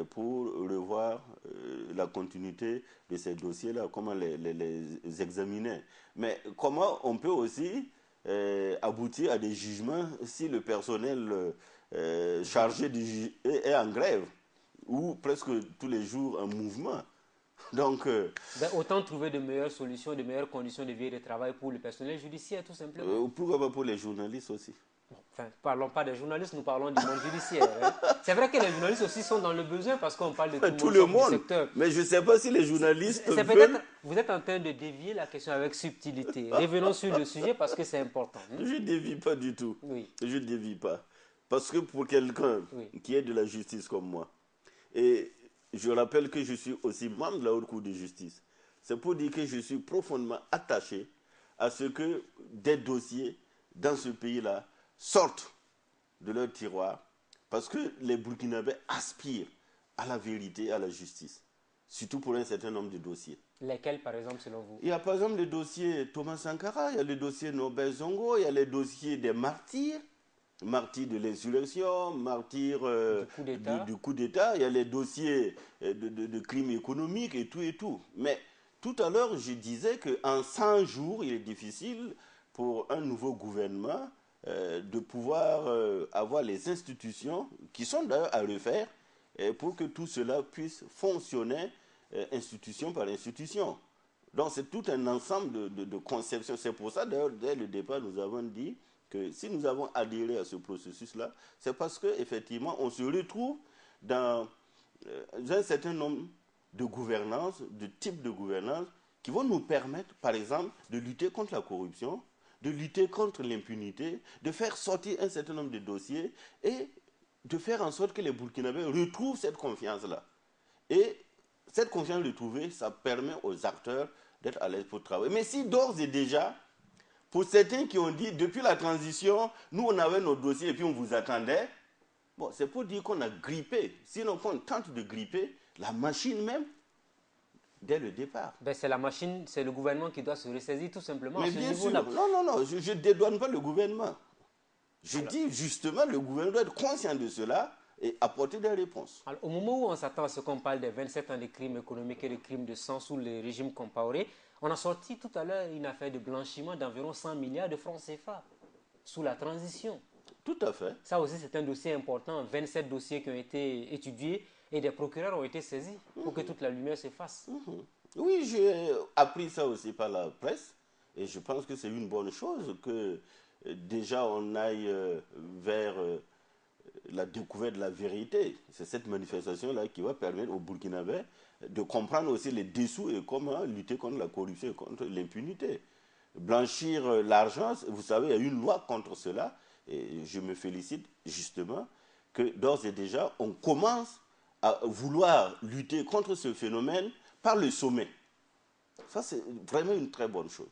pour revoir la continuité de ces dossiers-là, comment les examiner. Mais comment on peut aussi aboutir à des jugements si le personnel chargé est en grève ou presque tous les jours en mouvement. Donc, Ben, autant trouver de meilleures solutions, de meilleures conditions de vie et de travail pour le personnel judiciaire, tout simplement. pourquoi pas pour les journalistes aussi? Enfin, parlons pas des journalistes, nous parlons du monde judiciaire. Hein. C'est vrai que les journalistes aussi sont dans le besoin parce qu'on parle de Tout le monde. du secteur. Mais je ne sais pas si les journalistes C'est veulent... peut-être, vous êtes en train de dévier la question avec subtilité. Revenons sur le sujet parce que c'est important. Hein. Je ne dévie pas du tout. Oui. Je ne dévie pas. Parce que pour quelqu'un Oui. qui est de la justice comme moi, et je rappelle que je suis aussi membre de la Haute Cour de justice, c'est pour dire que je suis profondément attaché à ce que des dossiers dans ce pays-là sortent de leur tiroir, parce que les Burkinabés aspirent à la vérité, à la justice, surtout pour un certain nombre de dossiers. Lesquels, par exemple, selon vous? Il y a par exemple le dossier Thomas Sankara, il y a le dossier Norbert Zongo, il y a les dossiers des martyrs, martyrs de l'insurrection, martyrs du coup d'État, il y a les dossiers de crimes économiques et tout et tout. Mais tout à l'heure, je disais qu'en 100 jours, il est difficile pour un nouveau gouvernement de pouvoir avoir les institutions, qui sont d'ailleurs à refaire, pour que tout cela puisse fonctionner institution par institution. Donc c'est tout un ensemble de conceptions. C'est pour ça, d'ailleurs, dès le départ, nous avons dit que si nous avons adhéré à ce processus-là, c'est parce qu'effectivement, on se retrouve dans un certain nombre de gouvernances, de types de gouvernance, qui vont nous permettre, par exemple, de lutter contre la corruption, de lutter contre l'impunité, de faire sortir un certain nombre de dossiers et de faire en sorte que les Burkinabés retrouvent cette confiance-là. Et cette confiance retrouvée, ça permet aux acteurs d'être à l'aise pour travailler. Mais si d'ores et déjà, pour certains qui ont dit, depuis la transition, nous on avait nos dossiers et puis on vous attendait, bon, c'est pour dire qu'on a grippé. Sinon, qu'on tente de gripper la machine même, dès le départ. Ben, c'est la machine, c'est le gouvernement qui doit se ressaisir tout simplement Mais à ce bien sûr, niveau-là. non, je ne dédouane pas le gouvernement. Je dis justement, le gouvernement doit être conscient de cela et apporter des réponses. Alors, au moment où on s'attend à ce qu'on parle des 27 ans de crimes économiques et de crimes de sang sous le régime Compaoré, on a sorti tout à l'heure une affaire de blanchiment d'environ 100 milliards de francs CFA sous la transition. Tout à fait. Ça aussi, c'est un dossier important. 27 dossiers qui ont été étudiés et des procureurs ont été saisis pour que toute la lumière se fasse. Oui, j'ai appris ça aussi par la presse et je pense que c'est une bonne chose que déjà on aille vers la découverte de la vérité. C'est cette manifestation-là qui va permettre aux Burkinabés de comprendre aussi les dessous et comment lutter contre la corruption et contre l'impunité. Blanchir l'argent, vous savez, il y a une loi contre cela et je me félicite justement que d'ores et déjà on commence à vouloir lutter contre ce phénomène par le sommet. Ça, c'est vraiment une très bonne chose.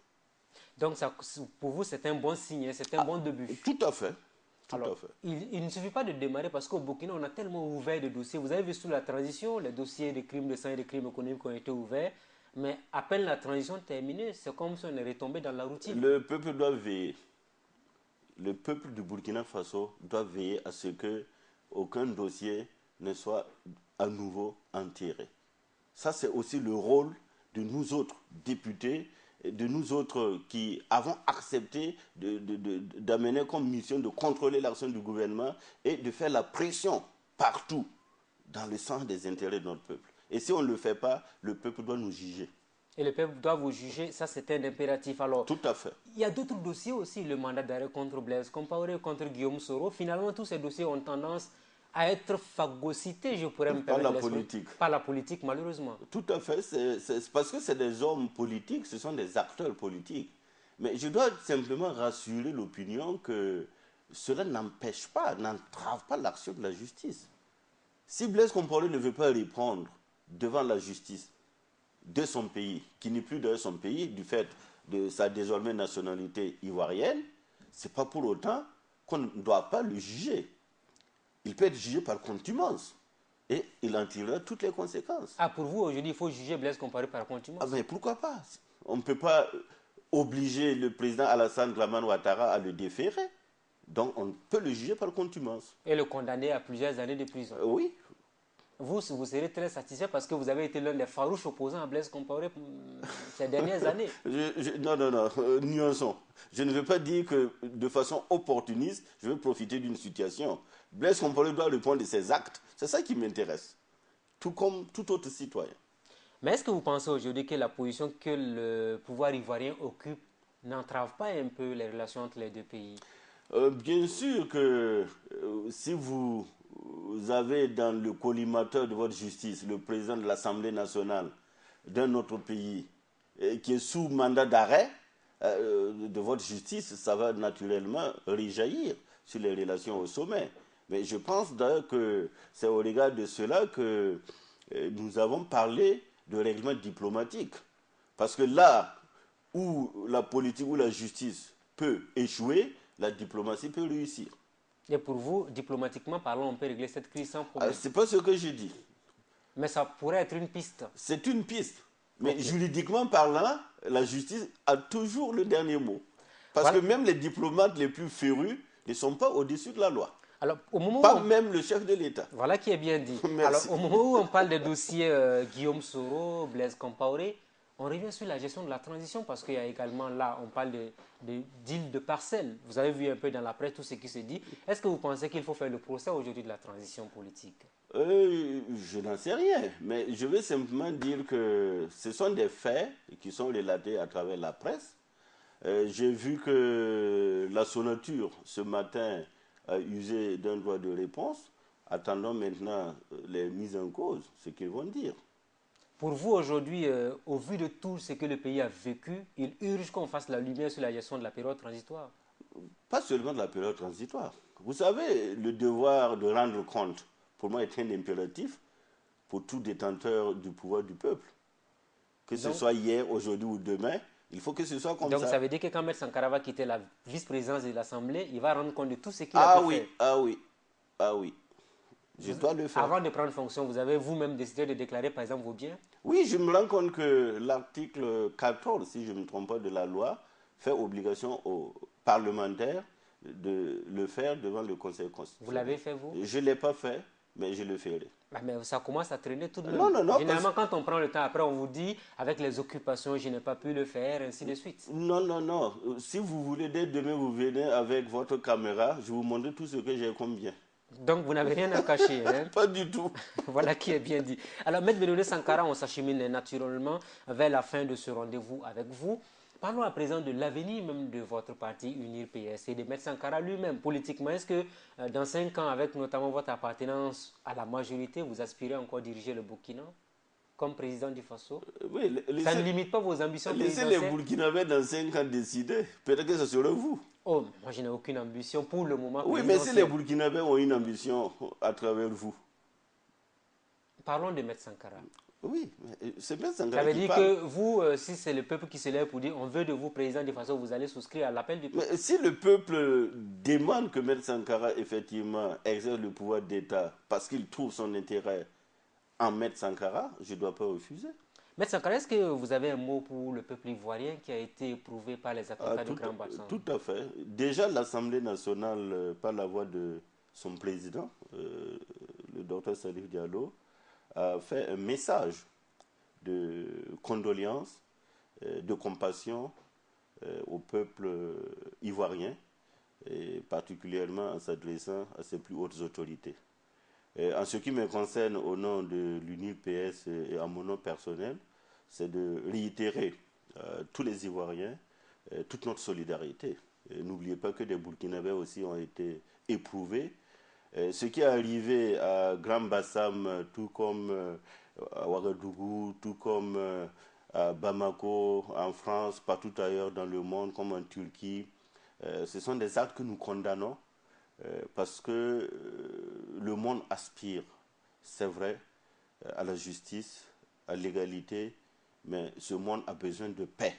Donc, ça, pour vous, c'est un bon signe, c'est un bon début. Tout à fait. Alors, il ne suffit pas de démarrer parce qu'au Burkina, on a tellement ouvert de dossiers. Vous avez vu sous la transition, les dossiers de crimes de sang et de crimes économiques ont été ouverts. Mais à peine la transition terminée, c'est comme si on est retombé dans la routine. Le peuple doit veiller. Le peuple du Burkina Faso doit veiller à ce qu'aucun dossier ne soit à nouveau enterré. Ça, c'est aussi le rôle de nous autres députés, de nous autres qui avons accepté d'amener comme mission de contrôler l'action du gouvernement et de faire la pression partout dans le sens des intérêts de notre peuple. Et si on ne le fait pas, le peuple doit nous juger. Et le peuple doit vous juger, ça c'est un impératif. Alors, tout à fait. Il y a d'autres dossiers aussi, le mandat d'arrêt contre Blaise Compaoré, contre Guillaume Soro. Finalement, tous ces dossiers ont tendance à être phagocytés, je pourrais me permettre. Par la politique. Par la politique, malheureusement. Tout à fait. C'est parce que c'est des hommes politiques, ce sont des acteurs politiques. Mais je dois simplement rassurer l'opinion que cela n'empêche pas, n'entrave pas l'action de la justice. Si Blaise Compaoré ne veut pas répondre devant la justice, de son pays, qui n'est plus de son pays, du fait de sa désormais nationalité ivoirienne, ce n'est pas pour autant qu'on ne doit pas le juger. Il peut être jugé par contumace et il en tirera toutes les conséquences. Ah, pour vous, aujourd'hui, il faut juger Blaise Compaoré par Ah, contumace. mais pourquoi pas? On ne peut pas obliger le président Alassane Dramane Ouattara à le déférer. Donc on peut le juger par contumace. Et le condamner à plusieurs années de prison. Oui. Vous serez très satisfait parce que vous avez été l'un des farouches opposants à Blaise Compaoré ces dernières années. Non, nuançons. Je ne veux pas dire que de façon opportuniste, je veux profiter d'une situation. Blaise Compaoré doit répondre de ses actes. C'est ça qui m'intéresse. Tout comme tout autre citoyen. Mais est-ce que vous pensez aujourd'hui que la position que le pouvoir ivoirien occupe n'entrave pas un peu les relations entre les deux pays? Bien sûr que si vous avez dans le collimateur de votre justice le président de l'Assemblée nationale d'un autre pays qui est sous mandat d'arrêt de votre justice, ça va naturellement rejaillir sur les relations au sommet. Mais je pense d'ailleurs que c'est au regard de cela que nous avons parlé de règlement diplomatique. Parce que là où la politique ou la justice peut échouer, la diplomatie peut réussir. Et pour vous, diplomatiquement parlant, on peut régler cette crise sans problème. Ce n'est pas ce que je dis. Mais ça pourrait être une piste. C'est une piste. Mais Ok. juridiquement parlant, la justice a toujours le dernier mot. Parce Voilà. que même les diplomates les plus férus ne sont pas au-dessus de la loi. Alors, au moment Pas où même le chef de l'État. voilà qui est bien dit. Merci. Alors, au moment où on parle des dossiers Guillaume Soro, Blaise Compaoré, on revient sur la gestion de la transition parce qu'il y a également là, on parle de deal de parcelles. Vous avez vu un peu dans la presse tout ce qui se dit. Est-ce que vous pensez qu'il faut faire le procès aujourd'hui de la transition politique? Je n'en sais rien, mais je veux simplement dire que ce sont des faits qui sont relatés à travers la presse. J'ai vu que la Sonature, ce matin, a usé d'un droit de réponse. Attendons maintenant les mises en cause, ce qu'ils vont dire. Pour vous, aujourd'hui, au vu de tout ce que le pays a vécu, il urge qu'on fasse la lumière sur la gestion de la période transitoire. Pas seulement de la période transitoire. Vous savez, le devoir de rendre compte, pour moi, est un impératif pour tout détenteur du pouvoir du peuple. Que ce soit hier, aujourd'hui ou demain, il faut que ce soit comme ça. Donc ça veut dire que quand M. Sankara va quitter la vice-présidence de l'Assemblée, il va rendre compte de tout ce qu'il a Ah pu oui, faire. ah oui, ah oui. Je dois le faire. Avant de prendre fonction, vous avez vous-même décidé de déclarer par exemple vos biens? Oui, je me rends compte que l'article 14, si je ne me trompe pas, de la loi, fait obligation aux parlementaires de le faire devant le Conseil constitutionnel. Vous l'avez fait vous? Je ne l'ai pas fait, mais je le ferai. Ah, mais ça commence à traîner tout de même. Non, Généralement, quand on prend le temps, après on vous dit, avec les occupations, je n'ai pas pu le faire, ainsi de suite. Non. Si vous voulez, dès demain, vous venez avec votre caméra, je vous montre tout ce que j'ai comme bien. Donc vous n'avez rien à cacher. Hein? Pas du tout. Voilà qui est bien dit. Alors, Maître Bénodet Sankara, on s'achemine naturellement vers la fin de ce rendez-vous avec vous. Parlons à présent de l'avenir même de votre parti Unir PS et de Maître Sankara lui-même. Politiquement, est-ce que dans 5 ans, avec notamment votre appartenance à la majorité, vous aspirez encore diriger le Burkina comme président du Faso? Oui, Ça ne limite pas vos ambitions laissez présidentielles? les Burkinabés dans 5 ans décider. Peut-être que ce sera vous. Oh, moi je n'ai aucune ambition pour le moment. Oui, mais si les Burkinabés ont une ambition à travers vous. Parlons de Maître Sankara. Oui, c'est Maître Ça Sankara veut qui dire parle. que vous, si c'est le peuple qui se lève pour dire on veut de vous président de façon, vous allez souscrire à l'appel du peuple. Mais si le peuple demande que Maître Sankara effectivement exerce le pouvoir d'État parce qu'il trouve son intérêt en Maître Sankara, je ne dois pas refuser. Maître Sankara, est-ce que vous avez un mot pour le peuple ivoirien qui a été éprouvé par les attentats de Grand Bassam? Tout à fait. Déjà, l'Assemblée nationale, par la voix de son président, le docteur Salif Diallo, a fait un message de condoléances, de compassion au peuple ivoirien, et particulièrement en s'adressant à ses plus hautes autorités. En ce qui me concerne, au nom de l'UNIL-PS et à mon nom personnel, c'est de réitérer tous les Ivoiriens toute notre solidarité. N'oubliez pas que des Burkinabés aussi ont été éprouvés. Ce qui est arrivé à Grand Bassam, tout comme à Ouagadougou, tout comme à Bamako, en France, partout ailleurs dans le monde, comme en Turquie, ce sont des actes que nous condamnons parce que le monde aspire, c'est vrai, à la justice, à l'égalité, Mais ce monde a besoin de paix.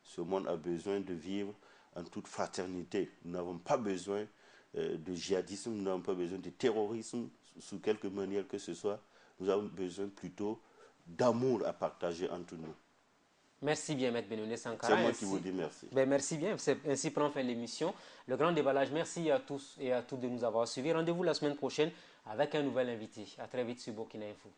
Ce monde a besoin de vivre en toute fraternité. Nous n'avons pas besoin de djihadisme, nous n'avons pas besoin de terrorisme, sous quelque manière que ce soit. Nous avons besoin plutôt d'amour à partager entre nous. Merci bien, Maître Benouné Sankara. C'est moi qui vous dis merci. Merci bien. Ainsi prend fin l'émission. Le grand déballage, merci à tous et à toutes de nous avoir suivis. Rendez-vous la semaine prochaine avec un nouvel invité. À très vite sur Burkina Info.